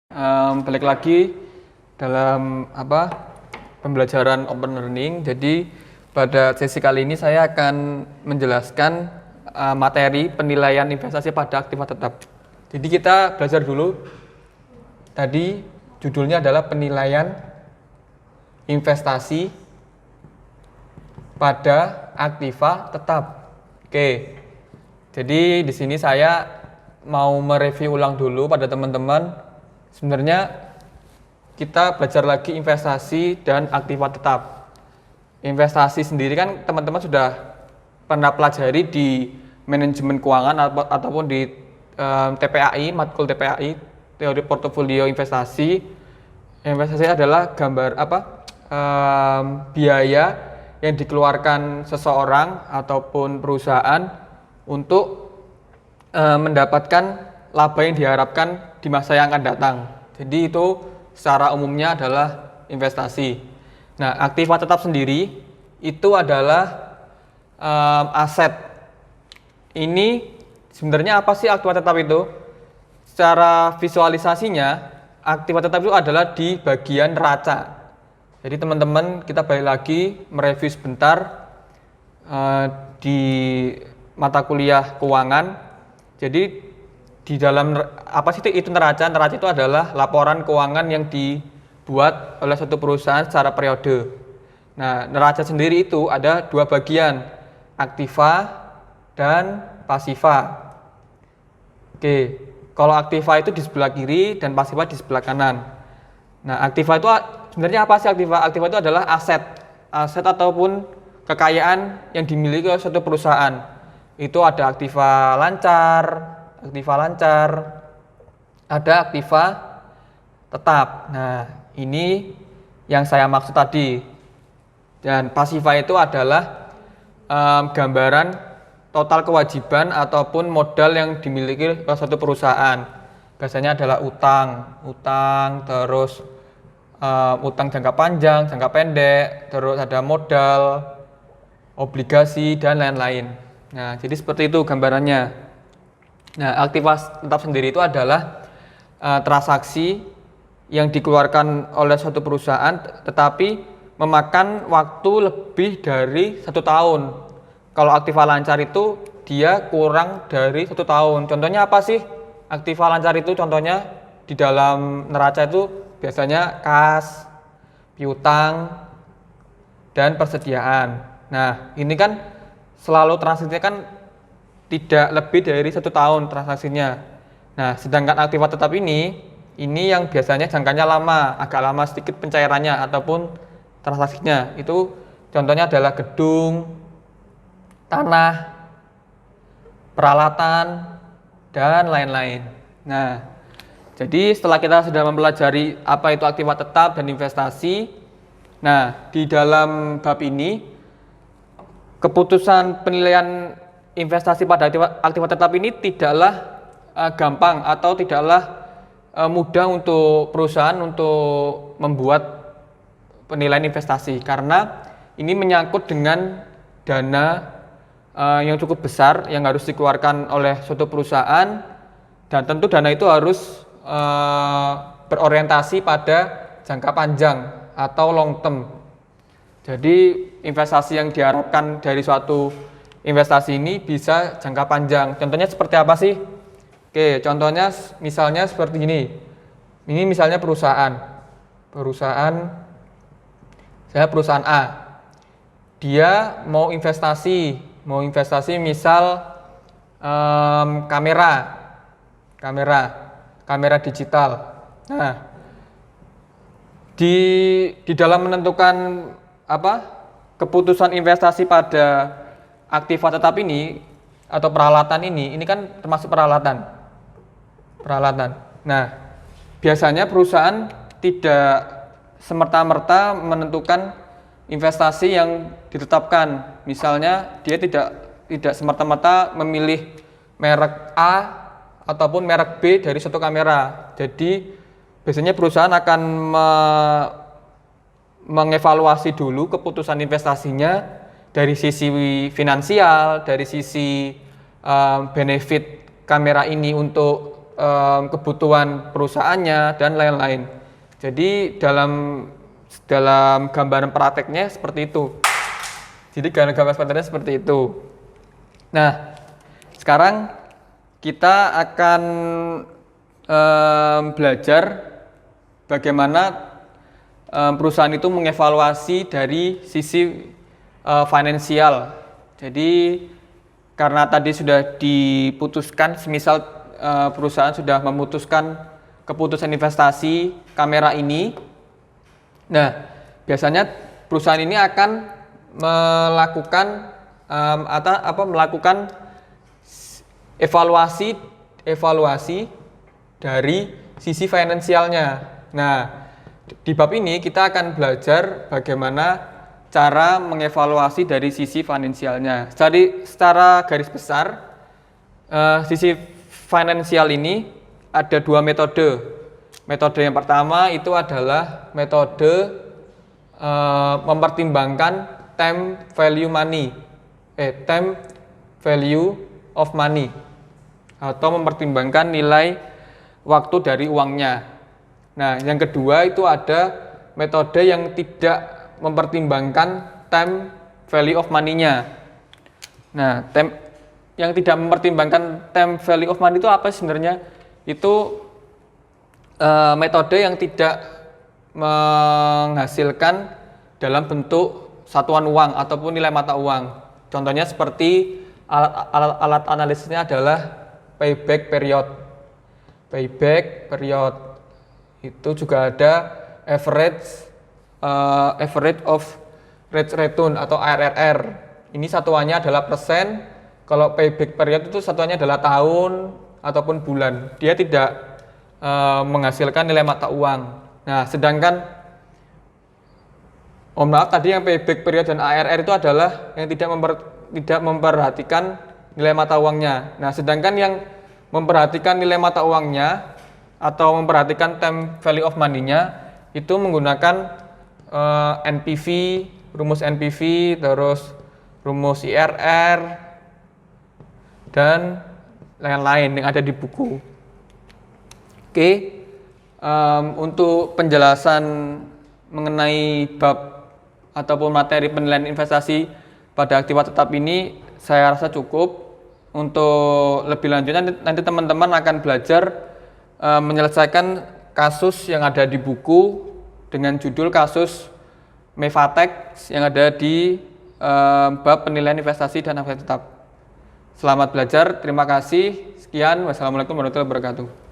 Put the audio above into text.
Balik lagi dalam pembelajaran open learning. Jadi pada sesi kali ini saya akan menjelaskan materi penilaian investasi pada aktiva tetap. Jadi kita belajar dulu. Tadi judulnya adalah penilaian investasi pada aktiva tetap. Oke. Jadi di sini saya mau mereview ulang dulu pada teman-teman. Sebenarnya kita belajar lagi investasi dan aktiva tetap. Investasi sendiri kan teman-teman sudah pernah pelajari di manajemen keuangan ataupun di TPAI, matkul TPAI, teori portofolio investasi. Investasi adalah biaya yang dikeluarkan seseorang ataupun perusahaan untuk mendapatkan laba yang diharapkan di masa yang akan datang. Jadi itu secara umumnya adalah investasi. Nah, aktiva tetap sendiri itu adalah aset. Ini sebenarnya apa sih aktiva tetap itu? Secara visualisasinya, aktiva tetap itu adalah di bagian neraca. Jadi teman-teman, kita balik lagi mereview sebentar di mata kuliah keuangan. Jadi di dalam apa sih itu neraca? Neraca itu adalah laporan keuangan yang dibuat oleh suatu perusahaan secara periode. Nah, neraca sendiri itu ada dua bagian, aktiva dan pasiva. Oke, kalau aktiva itu di sebelah kiri dan pasiva di sebelah kanan. Nah, aktiva itu sebenarnya apa sih aktiva? Aktiva itu adalah aset ataupun kekayaan yang dimiliki oleh suatu perusahaan. Itu ada aktiva lancar, ada aktiva tetap. Nah, ini yang saya maksud tadi. Dan pasiva itu adalah gambaran total kewajiban ataupun modal yang dimiliki oleh suatu perusahaan. Biasanya adalah utang, terus utang jangka panjang, jangka pendek, terus ada modal, obligasi, dan lain-lain. Nah, jadi seperti itu gambarannya. Nah, aktiva tetap sendiri itu adalah transaksi yang dikeluarkan oleh suatu perusahaan tetapi memakan waktu lebih dari 1 tahun. Kalau aktiva lancar itu dia kurang dari 1 tahun. Contohnya apa sih? Aktiva lancar itu contohnya di dalam neraca itu biasanya kas, piutang, dan persediaan. Nah, ini kan selalu transaksinya kan tidak lebih dari 1 tahun transaksinya. Nah, sedangkan aktiva tetap ini yang biasanya jangkanya lama, agak lama sedikit pencairannya ataupun transaksinya. Itu contohnya adalah gedung, tanah, peralatan, dan lain-lain. Nah, jadi setelah kita sudah mempelajari apa itu aktiva tetap dan investasi, nah di dalam bab ini keputusan penilaian investasi pada aktiva tetap ini tidaklah gampang atau tidaklah mudah untuk perusahaan untuk membuat penilaian investasi karena ini menyangkut dengan dana yang cukup besar yang harus dikeluarkan oleh suatu perusahaan dan tentu dana itu harus berorientasi pada jangka panjang atau long term. Jadi investasi yang diharapkan dari suatu investasi ini bisa jangka panjang. Contohnya seperti apa sih? Oke, contohnya misalnya seperti ini. Ini misalnya perusahaan A. Dia mau investasi misal kamera digital. Nah, di dalam menentukan keputusan investasi pada aktiva tetap ini atau peralatan ini kan termasuk peralatan. Nah, biasanya perusahaan tidak semerta-merta menentukan investasi yang ditetapkan. Misalnya dia tidak semerta-merta memilih merek A ataupun merek B dari suatu kamera. Jadi biasanya perusahaan akan mengevaluasi dulu keputusan investasinya dari sisi finansial, dari sisi benefit kamera ini untuk kebutuhan perusahaannya dan lain-lain. Jadi dalam gambaran prakteknya seperti itu. Jadi gambaran prakteknya seperti itu. Nah, sekarang kita akan belajar bagaimana perusahaan itu mengevaluasi dari sisi finansial. Jadi karena tadi sudah diputuskan, semisal perusahaan sudah memutuskan keputusan investasi kamera ini. Nah, biasanya perusahaan ini akan melakukan evaluasi dari sisi finansialnya. Nah, di bab ini kita akan belajar bagaimana cara mengevaluasi dari sisi finansialnya. Secara garis besar, sisi finansial ini ada dua metode. Metode yang pertama itu adalah metode mempertimbangkan time value of money, atau mempertimbangkan nilai waktu dari uangnya. Nah, yang kedua itu ada metode yang tidak mempertimbangkan time value of money-nya. Nah, yang tidak mempertimbangkan time value of money itu apa sebenarnya? Itu metode yang tidak menghasilkan dalam bentuk satuan uang ataupun nilai mata uang. Contohnya seperti alat analisisnya adalah payback period. Payback period itu juga ada average of rate return atau ARR. Ini satuannya adalah persen. Kalau payback period itu satuannya adalah tahun ataupun bulan. Dia tidak menghasilkan nilai mata uang. Nah, sedangkan tadi yang payback period dan ARR itu adalah yang tidak memperhatikan nilai mata uangnya. Nah, sedangkan yang memperhatikan nilai mata uangnya atau memperhatikan time value of money-nya itu menggunakan NPV, rumus NPV, terus rumus IRR, dan lain-lain yang ada di buku. Oke, untuk penjelasan mengenai bab ataupun materi penilaian investasi pada aktiva tetap ini saya rasa cukup. Untuk lebih lanjutnya nanti teman-teman akan belajar menyelesaikan kasus yang ada di buku dengan judul kasus Mevatex yang ada di bab penilaian investasi dan aktiva tetap. Selamat belajar, terima kasih. Sekian, wassalamualaikum warahmatullahi wabarakatuh.